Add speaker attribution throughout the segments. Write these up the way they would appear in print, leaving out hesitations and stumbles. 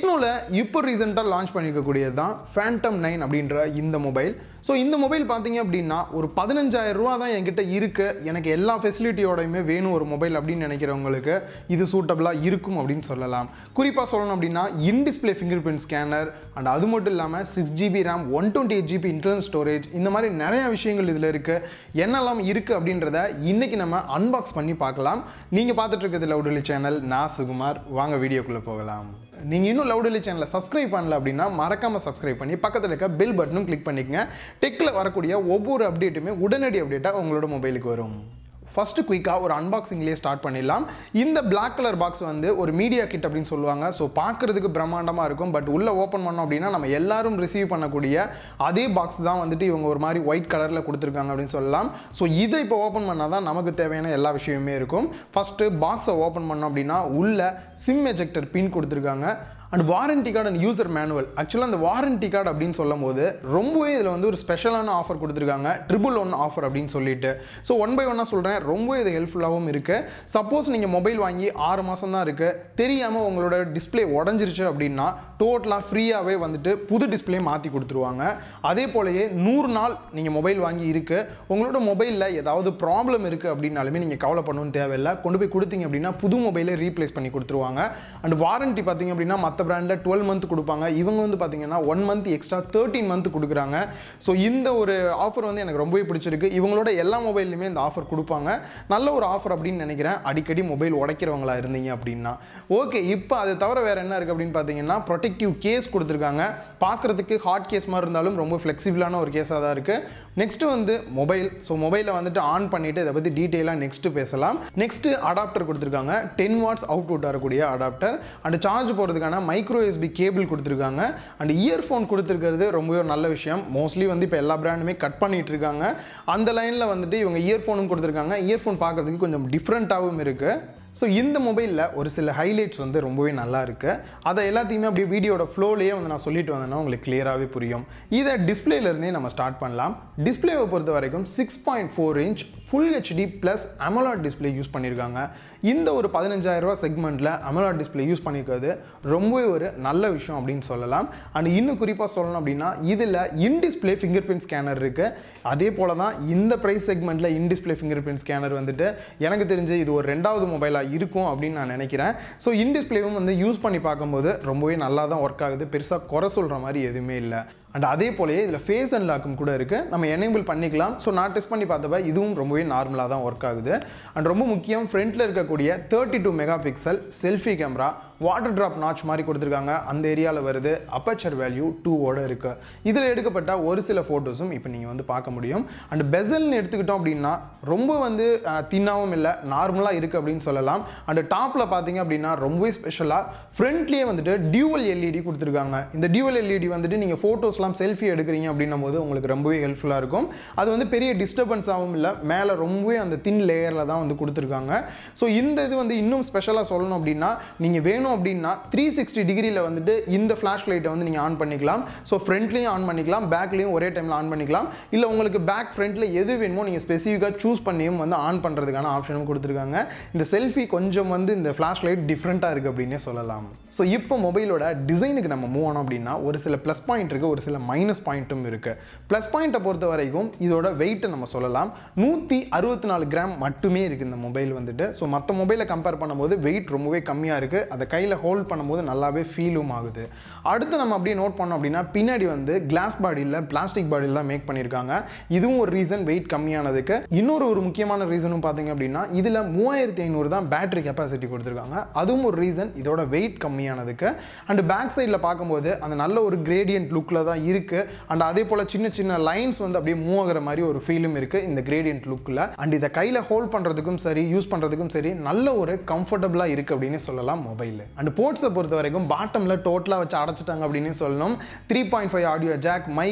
Speaker 1: டெக்னோல இப்போ ரீசெண்டாக லான்ச் பண்ணியிருக்கக்கூடியது தான் ஃபேண்டம் 9 அப்படின்ற இந்த மொபைல். ஸோ இந்த மொபைல் பார்த்தீங்க அப்படின்னா ஒரு 15,000 ரூபா தான் என்கிட்ட இருக்குது, எனக்கு எல்லா ஃபெசிலிட்டியோடையுமே வேணும் ஒரு மொபைல் அப்படின்னு நினைக்கிறவங்களுக்கு இது சூட்டபிளாக இருக்கும் அப்படின்னு சொல்லலாம். குறிப்பாக சொல்லணும் அப்படின்னா in display finger print scanner and அது மட்டும் இல்லாமல் 6GB RAM 128GB internal storage இந்த மாதிரி நிறையா விஷயங்கள் இதில் இருக்குது. என்னெல்லாம் இருக்குது அப்படின்றத இன்றைக்கி நம்ம அன்பாக்ஸ் பண்ணி பார்க்கலாம். நீங்கள் பார்த்துட்டு இருக்கிறது லவுடலி சேனல், நான் சுகுமார். வாங்க வீடியோக்குள்ளே போகலாம். நீங்கள் இன்னும் லவுடலி சேனலை சப்ஸ்கிரைப் பண்ணல அப்படின்னா மறக்காமல் சப்ஸ்கிரைப் பண்ணி பக்கத்தில் இருக்க பெல் பட்டனும் கிளிக் பண்ணிக்கங்க. டெக்கில் வரக்கூடிய ஒவ்வொரு அப்டேட்டுமே உடனடி அப்டேட்டாக உங்களோட மொபைலுக்கு வரும். ஃபஸ்ட்டு குயிக்காக ஒரு அன்பாக்சிங்லேயே ஸ்டார்ட் பண்ணிடலாம். இந்த பிளாக் கலர் பாக்ஸ் வந்து ஒரு மீடியா கிட் அப்படின்னு சொல்லுவாங்க. ஸோ பார்க்குறதுக்கு பிரம்மாண்டமாக இருக்கும். பட் உள்ளே ஓப்பன் பண்ணோம் அப்படின்னா நம்ம எல்லாரும் ரிசீவ் பண்ணக்கூடிய அதே பாக்ஸ் தான் வந்துட்டு இவங்க ஒரு மாதிரி ஒயிட் கலரில் கொடுத்துருக்காங்க அப்படின்னு சொல்லலாம். ஸோ இதை இப்போ ஓப்பன் பண்ணால் தான் நமக்கு தேவையான எல்லா விஷயமுமே இருக்கும். ஃபஸ்ட்டு பாக்ஸை ஓப்பன் பண்ணோம் அப்படின்னா உள்ள சிம் எஜெக்டர் பின் கொடுத்துருக்காங்க. And warranty card and user manual. ஆக்சுவலாக அந்த வாரண்டி கார்டு அப்படின்னு சொல்லும் போது ரொம்பவே இதில் வந்து ஒரு ஸ்பெஷலான ஆஃபர் கொடுத்துருக்காங்க, 111 ஆஃபர் அப்படின்னு சொல்லிட்டு. ஸோ 1 by 1 சொல்கிறேன், ரொம்ப இது ஹெல்ப்ஃபுல்லாகவும் இருக்குது. சப்போஸ் நீங்கள் மொபைல் வாங்கி 6 மாதம் தான் இருக்குது, தெரியாமல் உங்களோட டிஸ்பிளே உடஞ்சிருச்சு அப்படின்னா டோட்டலாக ஃப்ரீயாகவே வந்துட்டு புது டிஸ்பிளே மாற்றி கொடுத்துருவாங்க. அதே போலயே 100 நாள் நீங்கள் மொபைல் வாங்கி இருக்குது, உங்களோட மொபைலில் ஏதாவது ப்ராப்ளம் இருக்குது அப்படின்னாலுமே நீங்கள் கவலை பண்ணணும்னு தேவையில்லை. கொண்டு போய் கொடுத்தீங்க அப்படின்னா புது மொபைலே ரீப்ளேஸ் பண்ணி கொடுத்துருவாங்க. அண்ட் வாரண்டி பார்த்தீங்க அப்படின்னா மற்ற பிராண்டில் 12 மந்த் கொடுப்பாங்க, இவங்க வந்து பார்த்தீங்கன்னா 1 மந்த் எக்ஸ்ட்ரா 13 மந்த் கொடுக்குறாங்க. ஸோ இந்த ஒரு ஆஃபர் வந்து எனக்கு ரொம்பவே பிடிச்சிருக்கு. இவங்களோட எல்லா மொபைல்லையுமே இந்த ஆஃபர் கொடுப்பாங்க. நல்ல ஒரு ஆஃபர் அப்படின்னு நினைக்கிறேன், அடிக்கடி மொபைல் உடைக்கிறவங்களா இருந்தீங்க அப்படின்னா. ஓகே, இப்போ அதை தவிர வேறு என்ன இருக்குது அப்படின்னு பார்த்தீங்கன்னா ப்ரொடெக்டிவ் கேஸ் கொடுத்துருக்காங்க. பார்க்குறதுக்கு ஹார்ட் கேஸ் மாதிரி இருந்தாலும் ரொம்ப ஃப்ளெக்சிபிளான ஒரு கேஸாக தான் இருக்குது. நெக்ஸ்ட்டு வந்து மொபைல். ஸோ மொபைலை வந்துட்டு ஆன் பண்ணிவிட்டு இதை பற்றி டீட்டெயிலாக நெக்ஸ்ட்டு பேசலாம். நெக்ஸ்ட்டு அடாப்டர் கொடுத்துருக்காங்க, 10 வாட்ஸ் அவுட்புட் வரக்கூடிய அடாப்டர். அண்ட் சார்ஜ் போகிறதுக்கான மைக்ரோ USB கேபிள் கொடுத்துருக்காங்க. அண்ட் இயர்ஃபோன் கொடுத்துருக்கிறது ரொம்பவே நல்ல விஷயம். மோஸ்ட்லி வந்து இப்போ எல்லா பிராண்டுமே கட் பண்ணிட்டு இருக்காங்க. அந்த லைனில் வந்துட்டு இவங்க இயர்ஃபோனும் கொடுத்துருக்காங்க. இயர்ஃபோன் பார்க்குறதுக்கு கொஞ்சம் டிஃப்ரெண்ட்டாகவும் இருக்குது. ஸோ இந்த மொபைலில் ஒரு சில ஹைலைட்ஸ் வந்து ரொம்பவே நல்லா இருக்குது. அதை எல்லாத்தையுமே அப்படியே வீடியோட ஃப்ளோலேயே வந்து நான் சொல்லிட்டு வந்தேன்னா உங்களுக்கு கிளியராகவே புரியும். இதை டிஸ்பிளேலேருந்தே நம்ம ஸ்டார்ட் பண்ணலாம். டிஸ்பிளேவை பொறுத்த வரைக்கும் 6.4 inch full HD plus AMOLED display use பண்ணியிருக்காங்க. இந்த ஒரு 15,000 ரூபா செக்மெண்ட்டில் AMOLED டிஸ்பிளே யூஸ் பண்ணியிருக்கிறது ரொம்பவே ஒரு நல்ல விஷயம் அப்படின்னு சொல்லலாம். அண்ட் இன்னும் குறிப்பாக சொல்லணும் அப்படின்னா இதில் in display finger print scanner இருக்குது. அதே போல் தான் இந்த ப்ரைஸ் செக்மெண்ட்டில் in display finger print scanner வந்துட்டு எனக்கு தெரிஞ்சு இது ஒரு 2வது மொபைலாக இருக்கும் அப்படின்னு நான் நினைக்கிறேன். ஸோ இன் டிஸ்பிளேவும் வந்து யூஸ் பண்ணி பார்க்கும்போது ரொம்பவே நல்லா தான் ஒர்க் ஆகுது, பெருசாக குறை சொல்கிற மாதிரி எதுவுமே இல்லை. அண்ட் அதே போலயே இதில் ஃபேஸ் அன்லாக்கும் கூட இருக்குது, நம்ம எனேபிள் பண்ணிக்கலாம். ஸோ நான் டெஸ்ட் பண்ணி பார்த்தப்ப இதுவும் ரொம்பவே நார்மலாக தான் ஒர்க் ஆகுது. அண்ட் ரொம்ப முக்கியம், ஃப்ரண்ட்டில் இருக்கக்கூடிய 32 mega pixel selfie camera, water drop notch மாதிரி கொடுத்துருக்காங்க, அந்த ஏரியாவில் வருது. அப்பச்சர் வேல்யூ 2 இருக்குது. இதில் எடுக்கப்பட்ட ஒரு சில ஃபோட்டோஸும் இப்போ நீங்கள் வந்து பார்க்க முடியும். அண்ட் பெசல்னு எடுத்துக்கிட்டோம் அப்படின்னா ரொம்ப வந்து தின்னாவும் இல்லை, நார்மலாக இருக்குது அப்படின்னு சொல்லலாம். அண்ட் டாப்பில் பார்த்தீங்க அப்படின்னா ரொம்பவே ஸ்பெஷலாக ஃப்ரண்ட்லேயே வந்துட்டு டியூவல் LED கொடுத்துருக்காங்க. இந்த டியூவல் LED வந்துட்டு நீங்கள் ஃபோட்டோஸ்லாம் செல்ஃபி எடுக்கிறீங்க அப்படின்னும் போது உங்களுக்கு ரொம்பவே ஹெல்ப்ஃபுல்லாக இருக்கும். அது வந்து பெரிய டிஸ்டர்பன்ஸாகவும் இல்லை, மேலே ரொம்பவே அந்த தின் லேயரில் தான் வந்து கொடுத்துருக்காங்க. ஸோ இந்த இது வந்து இன்னும் ஸ்பெஷலாக சொல்லணும் அப்படின்னா நீங்கள் வேணும் அப்படின்னா 360 டிகிரியில் வந்துட்டு இந்த ஃப்ளாஷ் லைட்டை வந்து நீங்கள் ஆன் பண்ணிக்கலாம். ஸோ ஃப்ரண்ட்லேயும் ஆன் பண்ணிக்கலாம், பேக்லேயும் ஒரே டைமில் ஆன் பண்ணிக்கலாம். இல்லை உங்களுக்கு பேக் ஃப்ரண்ட்டில் எது வேணுமோ நீங்கள் ஸ்பெசிஃபிக்காக சூஸ் பண்ணியும் வந்து ஆன் பண்ணுறதுக்கான ஆப்ஷனும் கொடுத்துருக்காங்க. இந்த செல்ஃபி கொஞ்சம் வந்து இந்த ஃப்ளாஷ் லைட் டிஃப்ரெண்ட்டாக இருக்குது அப்படின்னே சொல்லலாம். ஸோ இப்போ மொபைலோட டிசைனுக்கு நம்ம மூவ் ஆனோம் அப்படின்னா ஒரு சில ப்ளஸ் பாயிண்ட் இருக்குது, ஒரு சில மைனஸ் பாயிண்ட்டும் இருக்குது. ப்ளஸ் பாயிண்ட்டை பொறுத்த வரைக்கும் இதோட வெயிட்டை நம்ம சொல்லலாம், 164 கிராம் மட்டுமே இருக்குது இந்த மொபைல் வந்துட்டு. ஸோ மற்ற மொபைலை கம்பேர் பண்ணும்போது வெயிட் ரொம்பவே கம்மியாக இருக்குது. அதை கையில் ஹோல்ட் பண்ணும்போது நல்லாவே ஃபீலும் ஆகுது. அடுத்து நம்ம அப்படியே நோட் பண்ணோம் அப்படின்னா பின்னாடி வந்து கிளாஸ் பாடியில் பிளாஸ்டிக் பாடியில் தான் மேக் பண்ணியிருக்காங்க. இதுவும் ஒரு ரீசன் வெயிட் கம்மியானதுக்கு. இன்னொரு ஒரு முக்கியமான ரீசனும் பார்த்தீங்க அப்படின்னா இதில் 3500 தான் பேட்டரி கெப்பாசிட்டி கொடுத்துருக்காங்க. அதுவும் ஒரு ரீசன் இதோட வெயிட் கம்மியானதுக்கு. அண்ட் பேக் சைடில் பார்க்கும்போது அந்த நல்ல ஒரு கிரேடியன்ட் லுக்கில் தான் இருக்குது. அண்ட் அதே போல் சின்ன சின்ன லைன்ஸ் வந்து அப்படியே மூவ் ஆகிற மாதிரி ஒரு ஃபீலும் இருக்குது இந்த கிரேடியன்ட் லுக்கில். அண்ட் இதை கையில் ஹோல்ட் பண்ணுறதுக்கும் சரி யூஸ் பண்ணுறதுக்கும் சரி நல்ல ஒரு கம்ஃபர்டபுளாக இருக்குது அப்படின்னு சொல்லலாம் மொபைல். அண்ட் போர்ட்ஸை பொறுத்த வரைக்கும் பாட்டமில் டோட்டலாக வச்சு அடைச்சிட்டாங்க அப்படின்னு சொல்லணும். 3.5 audio jack,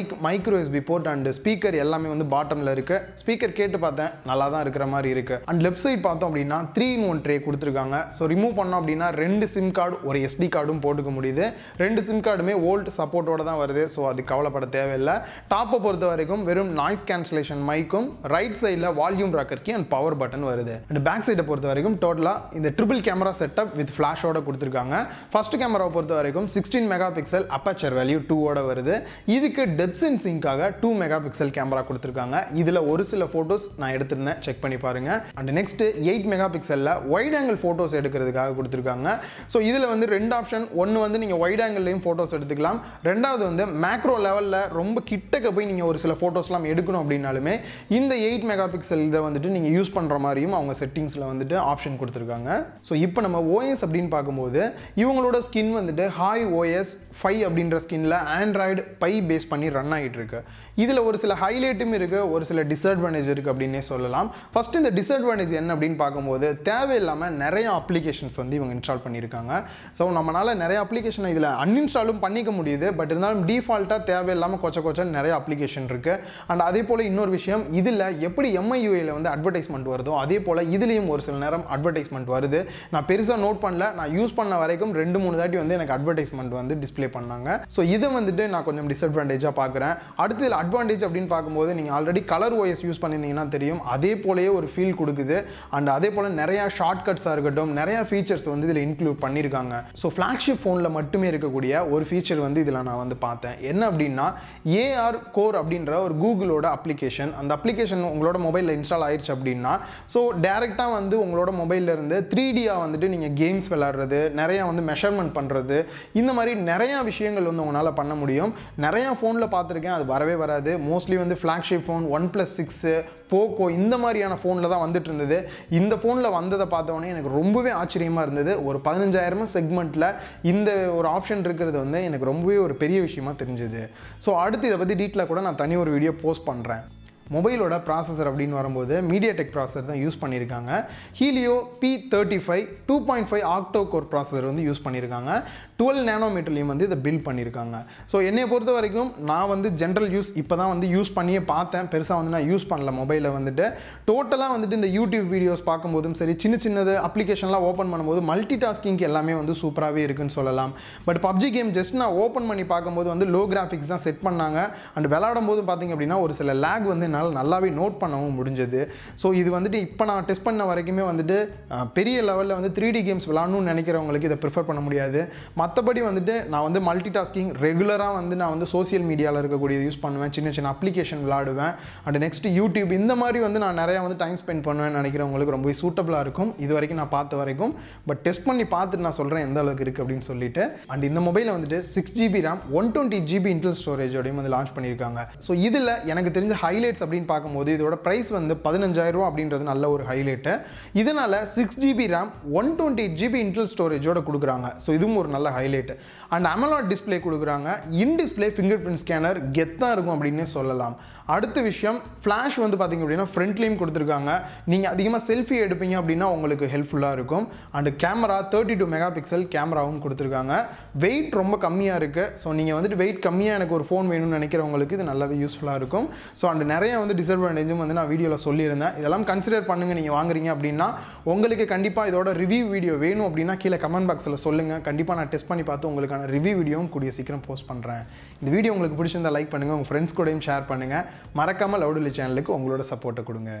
Speaker 1: micro USB port and speaker எல்லாமே வந்து பாட்டமில் இருக்குது. ஸ்பீக்கர் கேட்டு பார்த்தேன், நல்லா தான் இருக்கிற மாதிரி இருக்குது. அண்ட் லெஃப்ட் சைட் பார்த்தோம் அப்படின்னா 3-in-1 ட்ரே கொடுத்துருக்காங்க. ஸோ ரிமூவ் பண்ணோம் அப்படின்னா 2 சிம் கார்டு ஒரு SD கார்டும் போட்டுக்க முடியுது. 2 சிம் கார்டுமே வோல்ட் சப்போர்ட்டோட தான் வருது. ஸோ அது பற்றி கவலைப்பட தேவையில்லை. டாப்பை பொறுத்த வரைக்கும் வெறும் நாய்ஸ் கேன்சலேஷன் மைக்கும் ரைட் சைடில் volume rocker key and power button வருது. அண்ட் பேக் சைடை பொறுத்த வரைக்கும் டோட்டலாக இந்த ட்ரிபிள் கேமரா செட்டப் வித் ஃப்ளாஷோட கொடுத்துருக்காங்க. ஃபர்ஸ்ட் கேமராவை பொறுத்த வரைக்கும் 16 மெகா பிக்சல் அப்பச்சர் வேல்யூ 2ஓட வருது. இதுக்கு டெப்த் சென்சிங்காக 2 மெகா பிக்சல் கேமரா கொடுத்துருக்காங்க. இதில் ஒரு சில ஃபோட்டோஸ் நான் எடுத்திருந்தேன், செக் பண்ணி பாருங்க. அண்ட் நெக்ஸ்ட் 8 மெகா பிக்சலில் வைட் ஆங்கிள் ஃபோட்டோஸ் எடுக்கிறதுக்காக கொடுத்துருக்காங்க. ஸோ இதில் வந்து ரெண்டு ஆப்ஷன், ஒன்று வந்து நீங்கள் வைட் ஆங்கிள்லையும் ஃபோட்டோஸ் எடுத்துக்கலாம், ரெண்டாவது வந்து மேக்ரோ லெவலில் ரொம்ப கிட்டக்க போய் நீங்கள் ஒரு சில ஃபோட்டோஸ்லாம் எடுக்கணும் அப்படின்னாலுமே இந்த 8 மெகா பிக்சல் இதை வந்துட்டு நீங்கள் யூஸ் பண்ணுற மாதிரியும் அவங்க செட்டிங்ஸில் வந்துட்டு ஆப்ஷன் கொடுத்துருக்காங்க. ஸோ இப்போ நம்ம ஓஎஸ் அப்படின்னு பார்க்கும்போது இவங்களோட ஸ்கின் வந்துட்டு ஹாய் ஓஎஸ் 5 அப்படின்ற ஸ்கின்ல ஆண்ட்ராய்டு பை பேஸ் பண்ணி ரன் ஆகிட்டு இருக்கு. இதில் ஒரு சில ஹைலைட்டும் இருக்கு, ஒரு சில டிஸ்அட்வான்டேஜ் இருக்கு அப்படின்னே சொல்லலாம். ஃபர்ஸ்ட் இந்த டிஸ்அட்வான்டேஜ் என்ன அப்படின்னு பார்க்கும்போது தேவையில்லாமல் நிறைய அப்ளிகேஷன்ஸ் வந்து இவங்க இன்ஸ்டால் பண்ணியிருக்காங்க. ஸோ நம்மளால நிறைய அப்ளிகேஷன் இதில் அன்இன்ஸ்டாலும் பண்ணிக்க முடியுது. பட் இருந்தாலும் டிஃபால்ட்டாக தேவையில்லாமல் கொச்ச நிறைய அப்ளிகேஷன் இருக்கு. அண்ட் அதே போல் இன்னொரு விஷயம், இதில் எப்படி MIUIயில் வந்து அட்வர்டைஸ்மெண்ட் வருதோ அதே போல் இதுலேயும் ஒரு சில நேரம் அட்வர்டைஸ்மெண்ட் வருது. நான் பெருசாக நோட் பண்ணல, நான் யூஸ் பண்ண வரைக்கும் 2-3 தாட்டி வந்து எனக்கு அட்வர்டைஸ்மெண்ட் வந்து டிஸ்பிளே பண்ணாங்க. ஸோ இதை வந்துட்டு நான் கொஞ்சம் டிஸ்அட்வான்டேஜாக பார்க்குறேன். அடுத்து இதில் அட்வான்டேஜ் அப்படின்னு பார்க்கும்போது நீங்கள் ஆல்ரெடி கலர் ஓஎஸ் யூஸ் பண்ணியிருந்தீங்கன்னா தெரியும், அதே போலயே ஒரு ஃபீல் கொடுக்குது. அண்ட் அதே போல் நிறையா ஷார்ட்கட்ஸாக இருக்கட்டும், நிறையா ஃபீச்சர்ஸ் வந்து இதில் இன்க்ளூட் பண்ணியிருக்காங்க. ஸோ ஃப்ளாக்ஷிப் ஃபோனில் மட்டுமே இருக்கக்கூடிய ஒரு ஃபீச்சர் வந்து இதில் நான் வந்து பார்த்தேன். என்ன அப்படின்னா AR கோர் அப்படின்ற ஒரு கூகுளோட அப்ளிகேஷன். அந்த அப்ளிகேஷன் உங்களோட மொபைலில் இன்ஸ்டால் ஆயிடுச்சு அப்படின்னா ஸோ டேரெக்டாக வந்து உங்களோட மொபைலில் இருந்து 3Dயாக வந்துட்டு நீங்கள் கேம்ஸ் விளாட்றது, நிறையா வந்து மெஷர்மெண்ட் பண்ணுறது, இந்த மாதிரி நிறையா விஷயங்கள் வந்து உங்களால் பண்ண முடியும். நிறையா ஃபோனில் பார்த்துருக்கேன், அது வரவே வராது. மோஸ்ட்லி வந்து ஃப்ளாக்ஷிப் ஃபோன் OnePlus 6, போக்கோ இந்த மாதிரியான ஃபோனில் தான் வந்துட்டு இருந்தது. இந்த ஃபோனில் வந்ததை பார்த்தோன்னே எனக்கு ரொம்பவே ஆச்சரியமாக இருந்தது. ஒரு 15,000 செக்மெண்ட்டில் இந்த ஒரு ஆப்ஷன் இருக்கிறது வந்து எனக்கு ரொம்பவே ஒரு பெரிய விஷயமா தெரிஞ்சுது. ஸோ அடுத்து இதை பற்றி டீட்டெயிலாக கூட நான் தனி ஒரு வீடியோ போஸ்ட் பண்ணுறேன். மொபைலோட ப்ராசஸர் அப்படின்னு வரும்போது மீடியாடெக் ப்ராசஸர் தான் யூஸ் பண்ணியிருக்காங்க. Helio P35 2.5 ஆக்டோ கோர் ப்ராசஸர் வந்து யூஸ் பண்ணியிருக்காங்க. 12 நேனோமீட்டர்லையும் வந்து இதை பில்ட் பண்ணியிருக்காங்க. ஸோ என்னை பொறுத்த வரைக்கும் நான் வந்து ஜென்ரல் யூஸ் இப்போ தான் வந்து யூஸ் பண்ணியே பார்த்தேன், பெருசாக வந்து நான் யூஸ் பண்ணல மொபைலில் வந்துட்டு. டோட்டலாக வந்துட்டு இந்த யூடியூப் வீடியோஸ் பார்க்கும்போதும் சரி, சின்னது அப்ளிகேஷன்லாம் ஓப்பன் பண்ணும்போது மல்டி டாஸ்கிங்க்கு எல்லாமே வந்து சூப்பராகவே இருக்குன்னு சொல்லலாம். பட் PUBG கேம் ஜஸ்ட் நான் ஓப்பன் பண்ணி பார்க்கும்போது வந்து லோ கிராஃபிக்ஸ் தான் செட் பண்ணாங்க. அண்ட் விளையாடும் போது பார்த்தீங்க அப்படின்னா ஒரு சில லேக் வந்து நல்லாவே நோட் பண்ணவும் முடிஞ்சது. ஸோ இது வந்துட்டு இப்போ நான் டெஸ்ட் பண்ண வரைக்குமே வந்துட்டு பெரிய லெவலில் வந்து 3D கேம்ஸ் விளாடணும்னு நினைக்கிறவங்களுக்கு இதை ப்ரிஃபர் பண்ண முடியாது. மற்றபடி வந்துட்டு நான் வந்து மல்டி டாஸ்கிங் ரெகுலராக வந்து நான் வந்து சோசியல் மீடியாவில் இருக்கக்கூடியது யூஸ் பண்ணுவேன், சின்ன அப்ளிகேஷன் விளாடுவேன். அண்ட் நெக்ஸ்ட் யூடியூப் இந்த மாதிரி வந்து நான் நிறையா வந்து டைம் ஸ்பெண்ட் பண்ணுவேன்னு நினைக்கிறவங்களுக்கு ரொம்பவே சூட்டபிளாக இருக்கும் இது வரைக்கும் நான் பார்த்த வரைக்கும். பட் டெஸ்ட் பண்ணி பார்த்துட்டு நான் சொல்கிறேன் எந்த அளவுக்கு இருக்குது அப்படின்னு சொல்லிட்டு. அண்ட் இந்த மொபைலில் வந்துட்டு 6GB RAM 120GB இன்டர்னல் ஸ்டோரேஜோடையும் வந்து லான்ச் பண்ணியிருக்காங்க. ஸோ இதில் எனக்கு தெரிஞ்ச ஹைலைட்ஸ் அப்படின்னு பார்க்கும்போது இதோட ப்ரைஸ் வந்து 15,000 அப்படின்றது நல்ல ஒரு ஹைலைட்டு. இதனால் 6GB RAM 128GB இன்டர்னல் ஸ்டோரேஜோட கொடுக்குறாங்க. ஸோ இதுவும் ஒரு நல்ல ஹைலைட். அண்ட் AMOLED டிஸ்பிளே கொடுக்குறாங்க. In display finger print scanner கெத்தாக இருக்கும் அப்படின்னே சொல்லலாம். அடுத்த விஷயம், ஃப்ளாஷ் வந்து பார்த்திங்க அப்படின்னா ஃப்ரண்ட்லேயும் கொடுத்துருக்காங்க. நீங்கள் அதிகமாக செல்ஃபி எடுப்பீங்க அப்படின்னா உங்களுக்கு ஹெல்ப்ஃபுல்லாக இருக்கும். அண்ட் கேமரா 32 மெகா பிக்சல் கேமராவும் கொடுத்துருக்காங்க. வெயிட் ரொம்ப கம்மியாக இருக்குது. ஸோ நீங்கள் வந்துட்டு வெயிட் கம்மியாக எனக்கு ஒரு ஃபோன் வேணும்னு நினைக்கிறவங்களுக்கு இது நல்லாவே யூஸ்ஃபுல்லாக இருக்கும். ஸோ அண்ட் நிறைய வந்து டிஸ்அட்வான்டேஜும் வந்து நான் வீடியோவில் சொல்லியிருந்தேன். இதெல்லாம் கன்சிடர் பண்ணுங்கள். நீங்கள் வாங்குறீங்க அப்படின்னா உங்களுக்கு கண்டிப்பாக இதோட ரிவ்யூ வீடியோ வேணும் அப்படின்னா கீழே கமெண்ட் பாக்ஸில் சொல்லுங்கள். கண்டிப்பாக நான் டெஸ்ட் பண்ணி பார்த்து உங்களுக்கான ரிவ்யூ வீடியோவும் கூடிய சீக்கிரம் போஸ்ட் பண்ணுறேன். இந்த வீடியோ உங்களுக்கு பிடிச்சிருந்தா லைக் பண்ணுங்கள், உங்கள் ஃப்ரெண்ட்ஸ் கூடயும் ஷேர் பண்ணுங்கள். மறக்காமல் லவுடலி சேனலுக்கு உங்களோட சப்போர்ட்டை கொடுங்க.